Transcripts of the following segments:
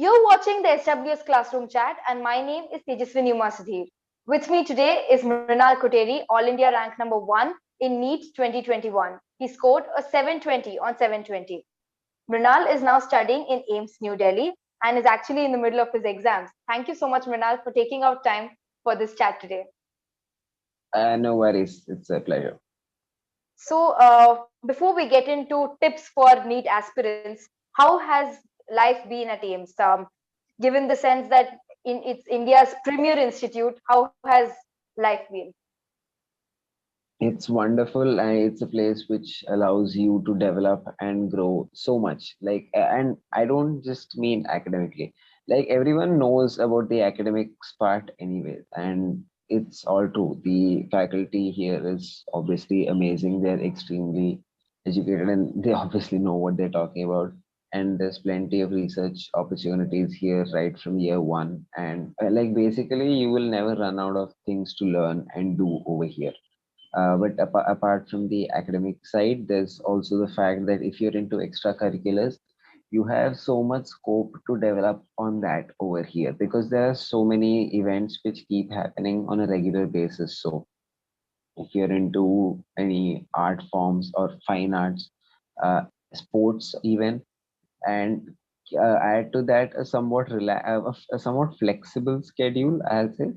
You're watching the SWS Classroom Chat, and my name is Tejaswini Sudhir. With me today is Mrinal Kutteri, All India rank number 1 in NEET 2021. He scored a 720 on 720. Mrinal is now studying in AIMS New Delhi and is actually in the middle of his exams. Thank you so much, Mrinal, for taking out time for this chat today. No worries. It's a pleasure. So, before we get into tips for NEET aspirants, how has life been at AIMS? Given the sense that it's India's premier institute, how has life been? It's wonderful, and it's a place which allows you to develop and grow so much. And I don't just mean academically. Like everyone knows about the academics part anyway, and it's all true. The faculty here is obviously amazing. They're extremely educated, and they obviously know what they're talking about. And there's plenty of research opportunities here right from year one. And like basically, you will never run out of things to learn and do over here. But apart from the academic side, there's also the fact that if you're into extracurriculars, you have so much scope to develop on that over here because there are so many events which keep happening on a regular basis. So if you're into any art forms or fine arts, sports even, and add to that a a somewhat flexible schedule, I'll say,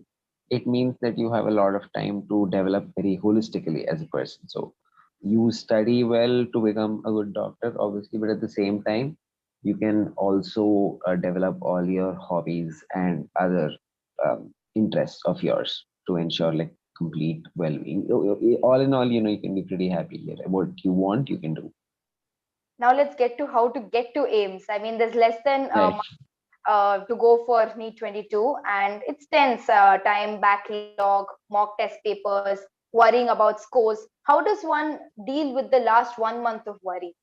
it means that you have a lot of time to develop very holistically as a person. So you study well to become a good doctor, obviously, but at the same time, you can also develop all your hobbies and other interests of yours to ensure like complete well-being. All in all, you can be pretty happy here. What you want, you can do. Now let's get to how to get to AIMS. I mean, there's less than Right. to go for NEET 22, and it's tense time, backlog, mock test papers, worrying about scores. How does one deal with the last 1 month of worry?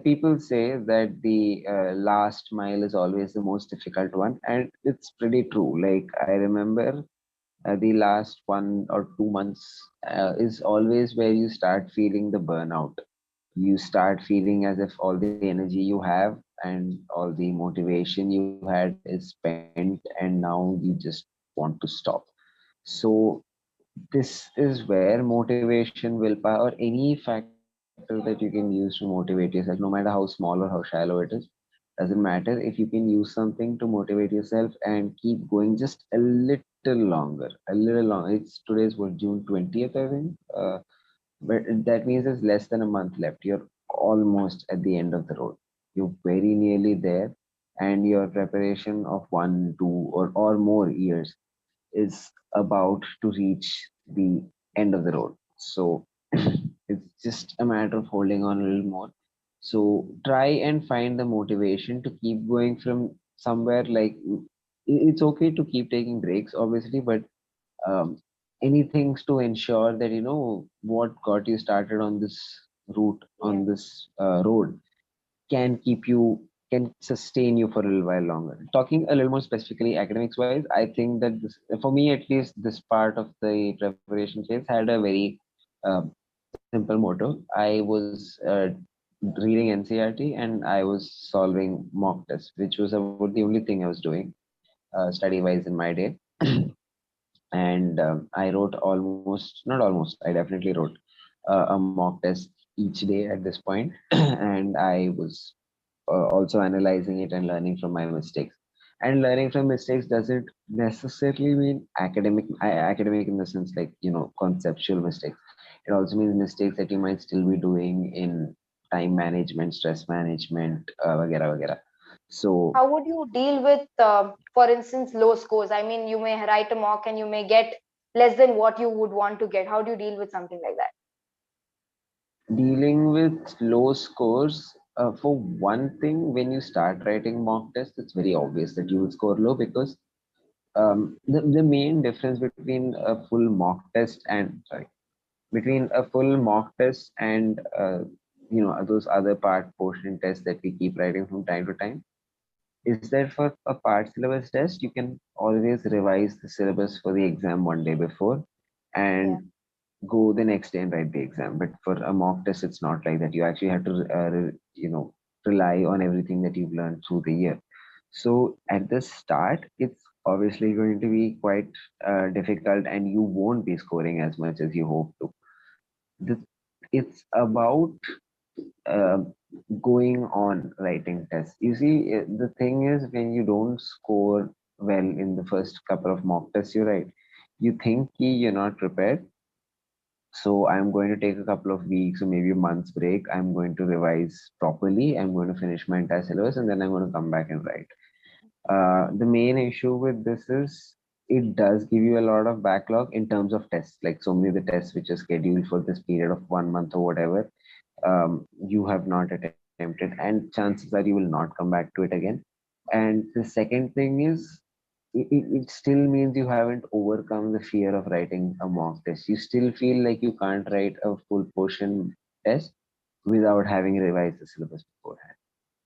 People say that the last mile is always the most difficult one, and it's pretty true. Like I remember the last 1 or 2 months is always where you start feeling the burnout. You start feeling as if all the energy you have and all the motivation you had is spent, and now you just want to stop. So this is where motivation, willpower, or any factor that you can use to motivate yourself, no matter how small or how shallow it is, doesn't matter. If you can use something to motivate yourself and keep going just a little longer. It's today's what, June 20th, I think. But that means there's less than a month left. You're almost at the end of the road. You're very nearly there, and your preparation of 1, 2, or more years is about to reach the end of the road. So it's just a matter of holding on a little more. So try and find the motivation to keep going from somewhere. Like it's okay to keep taking breaks, obviously, but um, anything to ensure that you know what got you started on this route, Yeah. on this road, can sustain you for a little while longer. Talking a little more specifically academics wise, I think that this, for me at least, this part of the preparation phase had a very um, simple motto. I was reading NCRT and I was solving mock tests, which was about the only thing I was doing study wise in my day. And I wrote almost, not almost, I definitely wrote a mock test each day at this point, and I was also analyzing it and learning from my mistakes. And learning from mistakes doesn't necessarily mean academic in the sense like conceptual mistakes. It also means mistakes that you might still be doing in time management, stress management, vagera vagera. So How would you deal with, for instance, low scores? I mean, you may write a mock and you may get less than what you would want to get. How do you deal with something like that? dealing with low scores, for one thing, when you start writing mock tests, it's very obvious that you will score low because the main difference between a full mock test and sorry between a full mock test and those other part portion tests that we keep writing from time to time is that for a part syllabus test you can always revise the syllabus for the exam one day before Yeah. and go the next day and write the exam. But for a mock test, it's not like that. You actually have to, rely on everything that you've learned through the year. So at the start, it's obviously going to be quite difficult, and you won't be scoring as much as you hope to. The, it's about uh, going on writing tests. You see, the thing is, when you don't score well in the first couple of mock tests you write, you think you're not prepared. So I'm going to take a couple of weeks or maybe a month's break. I'm going to revise properly. I'm going to finish my entire syllabus, and then I'm going to come back and write. The main issue with this is it does give you a lot of backlog in terms of tests. Like so many of the tests which are scheduled for this period of 1 month or whatever, you have not attempted, and chances are you will not come back to it again. And the second thing is, it still means you haven't overcome the fear of writing a mock test. You still feel like you can't write a full portion test without having revised the syllabus beforehand.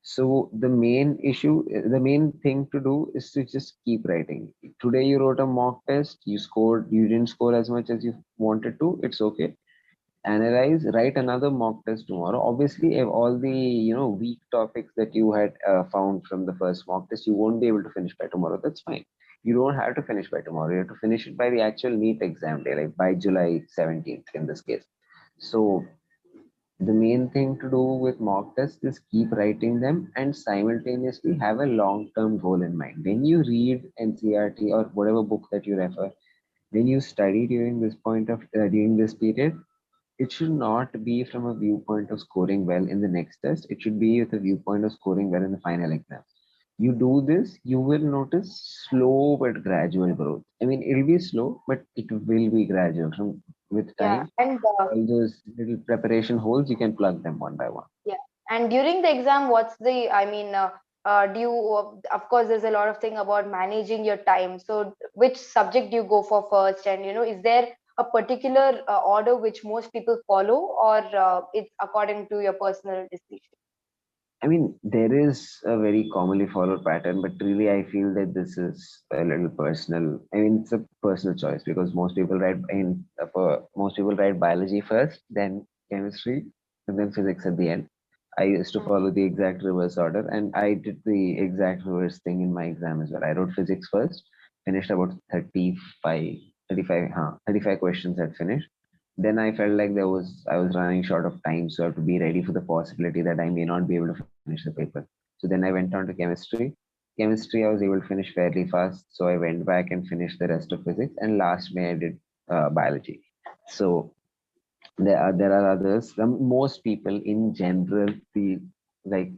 So the main thing to do is to just keep writing. Today you wrote a mock test, you didn't score as much as you wanted to. It's okay. Analyze, write another mock test tomorrow. Obviously, if all the weak topics that you had found from the first mock test, you won't be able to finish by tomorrow. That's fine. You don't have to finish by tomorrow. You have to finish it by the actual NEET exam day, like by July 17th in this case. So the main thing to do with mock tests is keep writing them and simultaneously have a long-term goal in mind. When you read NCRT or whatever book that you refer, when you study during this during this period, it should not be from a viewpoint of scoring well in the next test. It should be with a viewpoint of scoring well in the final exam. You do this, you will notice slow but gradual growth. I mean, it'll be slow, but it will be gradual. From with Yeah, time, and all those little preparation holes, you can plug them one by one. yeah, and during the exam, what's the, I mean, do you, of course, there's a lot of thing about managing your time. So, which subject do you go for first? And, is there a particular order which most people follow, or it's according to your personal decision? I mean, there is a very commonly followed pattern, but really, I feel that this is a little personal. I mean, it's a personal choice because most people write biology first, then chemistry, and then physics at the end. I used to follow the exact reverse order, and I did the exact reverse thing in my exam as well. I wrote physics first, finished about 35 questions had finished. Then I felt like I was running short of time, so I have to be ready for the possibility that I may not be able to finish the paper. So then I went on to chemistry. Chemistry, I was able to finish fairly fast, so I went back and finished the rest of physics. And last May, I did biology. So there are others. Most people in general, the like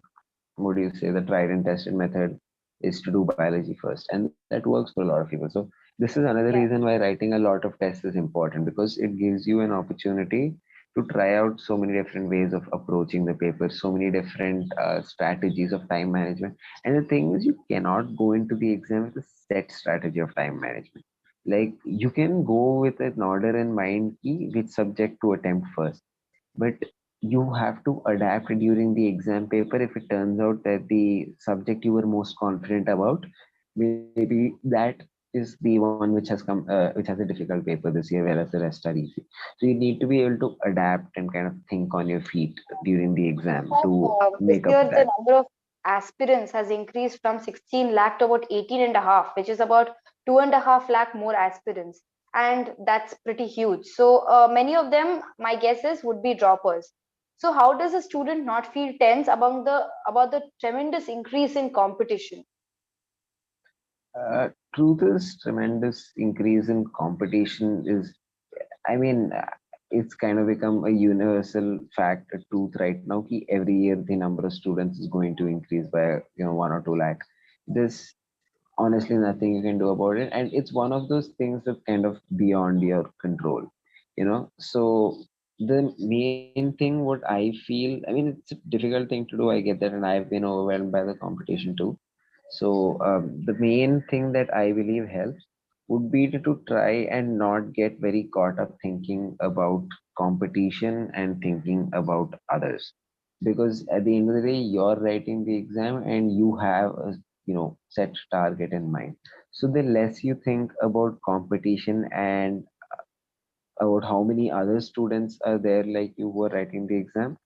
what do you say, the tried and tested method is to do biology first, and that works for a lot of people. So this is another Yeah. reason why writing a lot of tests is important, because it gives you an opportunity to try out so many different ways of approaching the paper, so many different strategies of time management. And the thing is, you cannot go into the exam with a set strategy of time management. Like you can go with an order in mind key which subject to attempt first, but you have to adapt during the exam paper if it turns out that the subject you were most confident about, maybe that is the one which has a difficult paper this year, whereas the rest are easy. So you need to be able to adapt and kind of think on your feet during the exam to This make up for year, the that. number of aspirants has increased from 16 lakh to about 18 and a half, which is about 2.5 lakh more aspirants. And that's pretty huge. So many of them, my guesses, would be droppers. So how does a student not feel tense about the tremendous increase in competition? Truth is, tremendous increase in competition is, I mean, it's kind of become a universal fact, a truth right now. Ki every year the number of students is going to increase by 1 or 2 lakh. There's honestly nothing you can do about it, and it's one of those things that's kind of beyond your control. So the main thing, what I feel, I mean, it's a difficult thing to do. I get that, and I've been overwhelmed by the competition too. So the main thing that I believe helps would be to try and not get very caught up thinking about competition and thinking about others. Because at the end of the day, you're writing the exam and you have a set target in mind. So the less you think about competition and about how many other students are there like you who are writing the exam,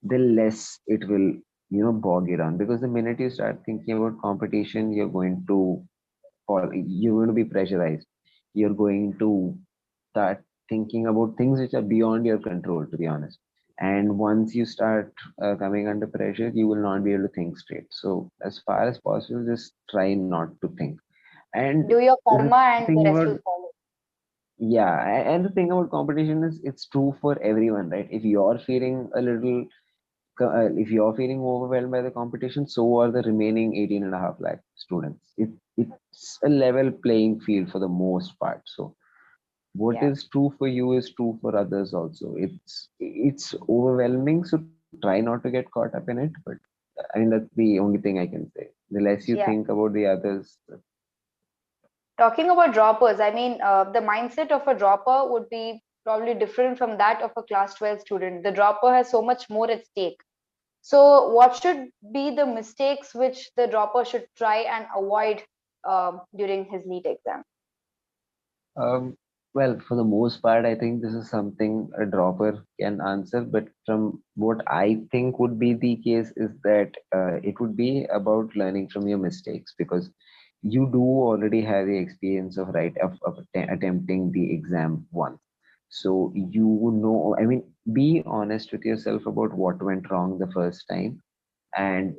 the less it will bog you down, because the minute you start thinking about competition, you're going to fall, you're going to be pressurized, you're going to start thinking about things which are beyond your control, to be honest. And once you start coming under pressure, you will not be able to think straight. So as far as possible, just try not to think. And Do your the karma and the thing rest about will follow. yeah, and the thing about competition is it's true for everyone, right? If you're feeling a little if you're feeling overwhelmed by the competition, so are the remaining 18.5 lakh students. It's a level playing field for the most part. So what Yeah. is true for you is true for others also. It's overwhelming, so try not to get caught up in it. But I mean, that's the only thing I can say. The less you Yeah. think about the others, Talking about droppers, I mean, the mindset of a dropper would be probably different from that of a class 12 student. The dropper has so much more at stake. So, what should be the mistakes which the dropper should try and avoid during his NEET exam? Um, well, for the most part, I think this is something a dropper can answer. But from what I think would be the case is that it would be about learning from your mistakes, because you do already have the experience of attempting the exam once. So you know, I mean, be honest with yourself about what went wrong the first time, and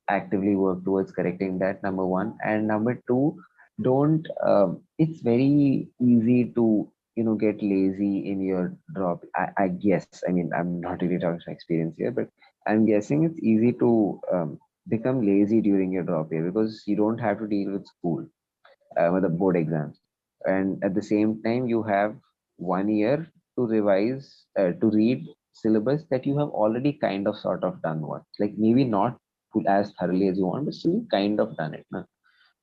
actively work towards correcting that, number one. And number two, don't it's very easy to get lazy in your drop. I guess, I mean, I'm not really talking from experience here, but I'm guessing it's easy to become lazy during your drop year, because you don't have to deal with school with the board exams, and at the same time you have 1 year to revise, to read syllabus that you have already kind of sort of done once, like maybe not as thoroughly as you want, but still kind of done it na,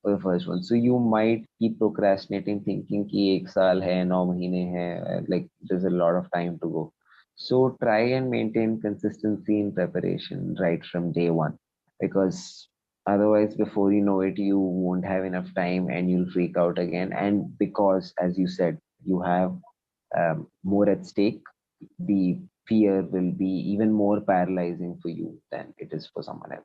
for the first one. So you might keep procrastinating, thinking कि एक साल है, 9 महीने हैं, like there's a lot of time to go. So try and maintain consistency in preparation right from day one, because otherwise, before you know it, you won't have enough time and you'll freak out again. And because, as you said, you have more at stake, the fear will be even more paralyzing for you than it is for someone else.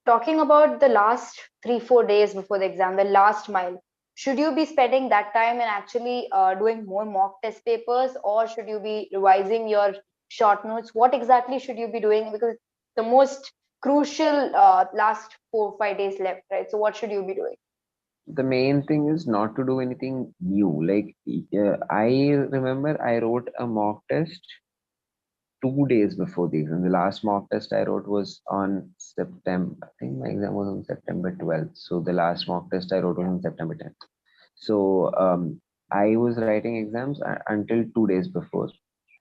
Talking about the last 3 4 days before the exam, the last mile, should you be spending that time in actually doing more mock test papers, or should you be revising your short notes? What exactly should you be doing? Because the most crucial last 4 5 days left, right? So what should you be doing? The main thing is not to do anything new. Like, I remember I wrote a mock test 2 days before the exam. The last mock test I wrote was on September. I think my exam was on September 12th. So the last mock test I wrote was Yeah. on September 10th. So I was writing exams until 2 days before,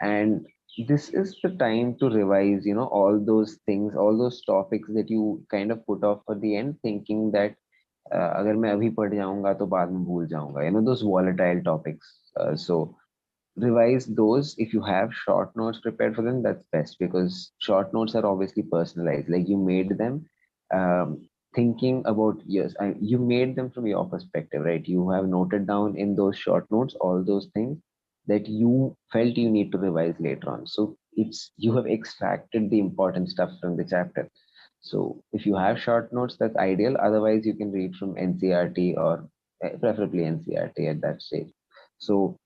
and this is the time to revise. All those things, all those topics that you kind of put off for the end, thinking that अगर मैं अभी पढ़ जाऊंगा तो बाद में भूल जाऊंगा. Those volatile topics. So revise those. If you have short notes prepared for them, that's best, because short notes are obviously personalized, like you made them thinking about, yes, you made them from your perspective, right? You have noted down in those short notes all those things that you felt you need to revise later on. So it's, you have extracted the important stuff from the chapter. So if you have short notes, that's ideal. Otherwise you can read from NCRT, or preferably NCRT at that stage. So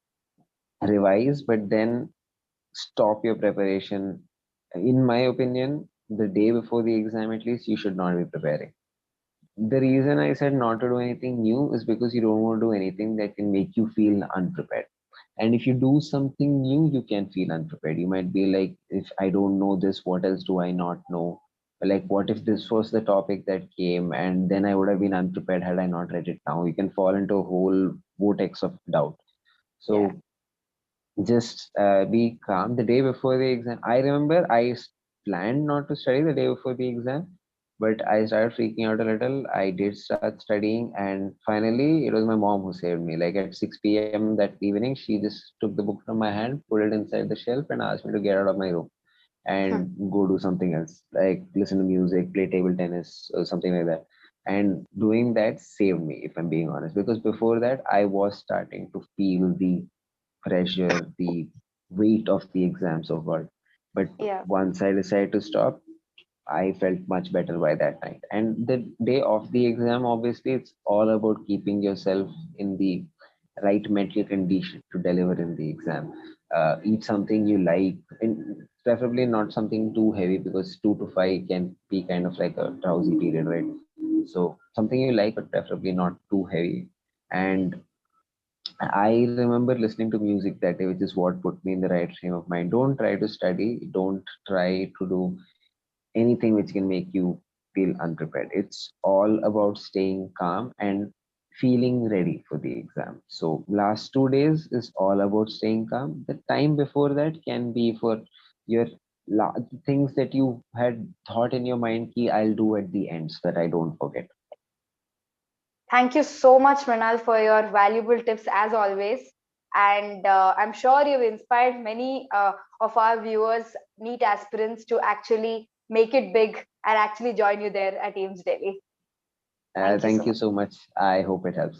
revise, but then stop your preparation. In my opinion, the day before the exam, at least, you should not be preparing. The reason I said not to do anything new is because you don't want to do anything that can make you feel unprepared. And if you do something new, you can feel unprepared. You might be like, if I don't know this, what else do I not know? Like, what if this was the topic that came and then I would have been unprepared had I not read it now? You can fall into a whole vortex of doubt. Yeah. So just be calm the day before the exam. I remember planned not to study the day before the exam, but I started freaking out a little. I did start studying, and finally it was my mom who saved me. Like at 6 p.m. that evening, she just took the book from my hand, put it inside the shelf, and asked me to get out of my room and go do something else, like listen to music, play table tennis, or something like that. And doing that saved me, if I'm being honest, because before that I was starting to feel the pressure, the weight of the exam so far. But Yeah. once I decided to stop, I felt much better by that night. And the day of the exam, obviously, it's all about keeping yourself in the right mental condition to deliver in the exam. Eat something you like, and preferably not something too heavy, because 2 to 5 can be kind of like a drowsy period, right? So something you like, but preferably not too heavy. And I remember listening to music that day, which is what put me in the right frame of mind. Don't try to study. Don't try to do anything which can make you feel unprepared. It's all about staying calm and feeling ready for the exam. So last 2 days is all about staying calm. The time before that can be for your things that you had thought in your mind ki I'll do at the end so that I don't forget. Thank you so much, Mrinal, for your valuable tips as always. And I'm sure you've inspired many of our viewers, NEET aspirants, to actually make it big and actually join you there at AIMS Delhi. Thank you so Thank you much. so much. I hope it helps.